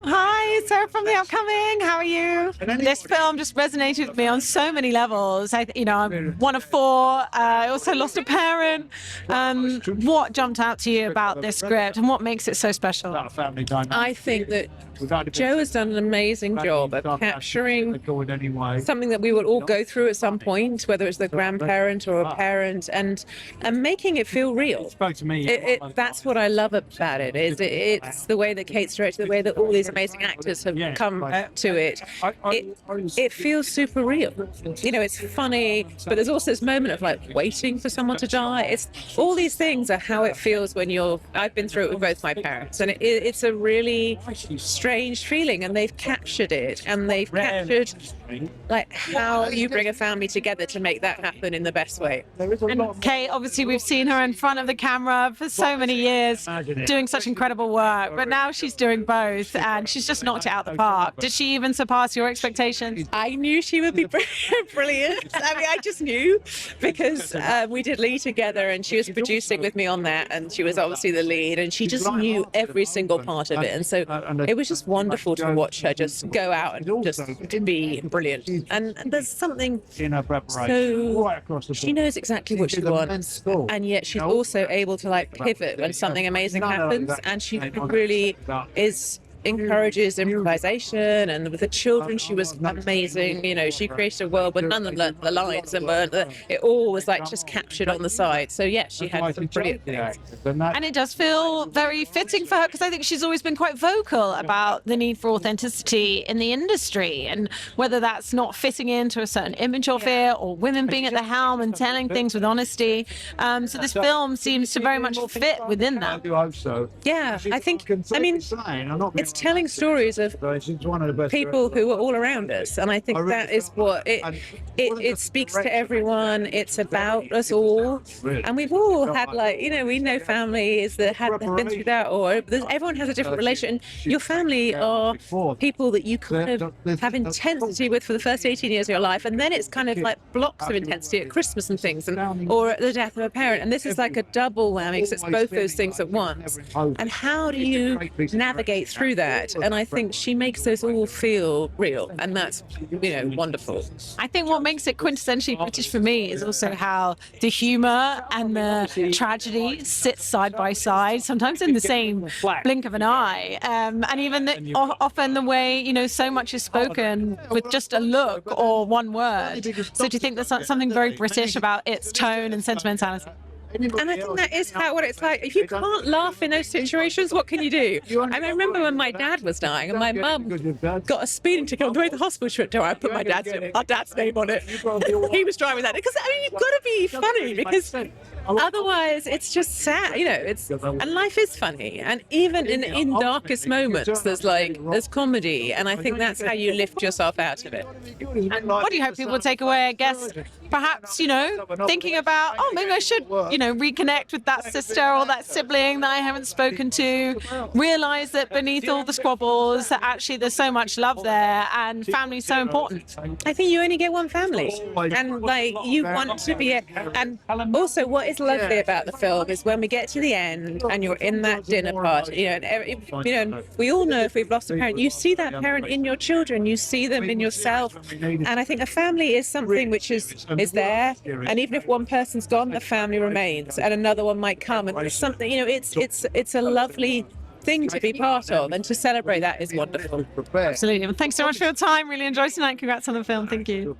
Hi, Sarah from The Upcoming. How are you? This film just resonated with me on so many levels. I'm one of four. I also lost a parent. What jumped out to you about this script, and what makes it so special? I think that Joe has done an amazing job of capturing something that we will all go through at some point, whether it's the grandparent or a parent, and making it feel real. That's what I love about it. It's the way that Kate's directed, the way that all these amazing actors have come to it. It feels super real. It's funny, but there's also this moment of like waiting for someone to die. It's all these things are how it feels when I've been through it with both my parents, and it's a really strange feeling, and they've captured it, and they've captured like how you bring a family together to make that happen in the best way. And Kate, obviously we've seen her in front of the camera for so many years doing such incredible work, but now she's doing both and she's just knocked it out the park. Did she even surpass your expectations? I knew she would be brilliant. I mean, I just knew because we did Lee together, and she was producing with me on that, and she was obviously the lead, and she just knew every single part of it, and so it was just wonderful to watch her just go out and just be brilliant. And there's something so she knows exactly what she wants, and yet she's also able to like pivot when something amazing happens, and she really encourages improvisation. And with the children, she was amazing. She created a world where none of them learned the lines, and it all was like just captured on the side. So yeah, she had some brilliant things. And it does feel very fitting for her, because I think she's always been quite vocal about the need for authenticity in the industry, and whether that's not fitting into a certain image of it, or women being at the helm and telling things with honesty. So this film seems to very much fit within that. Yeah, I mean, it's telling stories of people who are all around us, and I think that is what it speaks to everyone. It's about us all, and we've all had we know families that have been through that, or everyone has a different relation. Your family are people that you kind of have intensity with for the first 18 years of your life, and then it's kind of like blocks of intensity at Christmas and things, or at the death of a parent, and this is like a double whammy because it's both those things at once. And how do you navigate through that? And I think she makes those all feel real, and that's wonderful. I think what makes it quintessentially British for me is also how the humour and the tragedy sit side by side, sometimes in the same blink of an eye, and even often the way so much is spoken with just a look or one word. So do you think there's something very British about its tone and sentimentality? And I think that is what it's like. If you can't laugh in those situations, what can you do? I remember when my dad was dying, and my mum got a speeding ticket on the way to the hospital. She went, I put our dad's name on it. He was driving that, because you've got to be funny, because otherwise it's just sad. And life is funny, and even in darkest moments there's comedy, and I think that's how you lift yourself out of it. And what do you hope people will take away? I guess perhaps thinking about, maybe I should reconnect with that sister or that sibling that I haven't spoken to, realize that beneath all the squabbles that actually there's so much love there, and family's so important. I think you only get one family, and you want to be and also what is lovely about the film is when we get to the end and you're in that dinner party, and we all know if we've lost a parent, you see that parent in your children, you see them in yourself, and I think a family is something which is there, and even if one person's gone, the family remains, and another one might come, and it's something, it's a lovely thing to be part of, and to celebrate that is wonderful. Absolutely. Well, thanks so much for your time. Really enjoyed tonight. Congrats on the film. Thank you.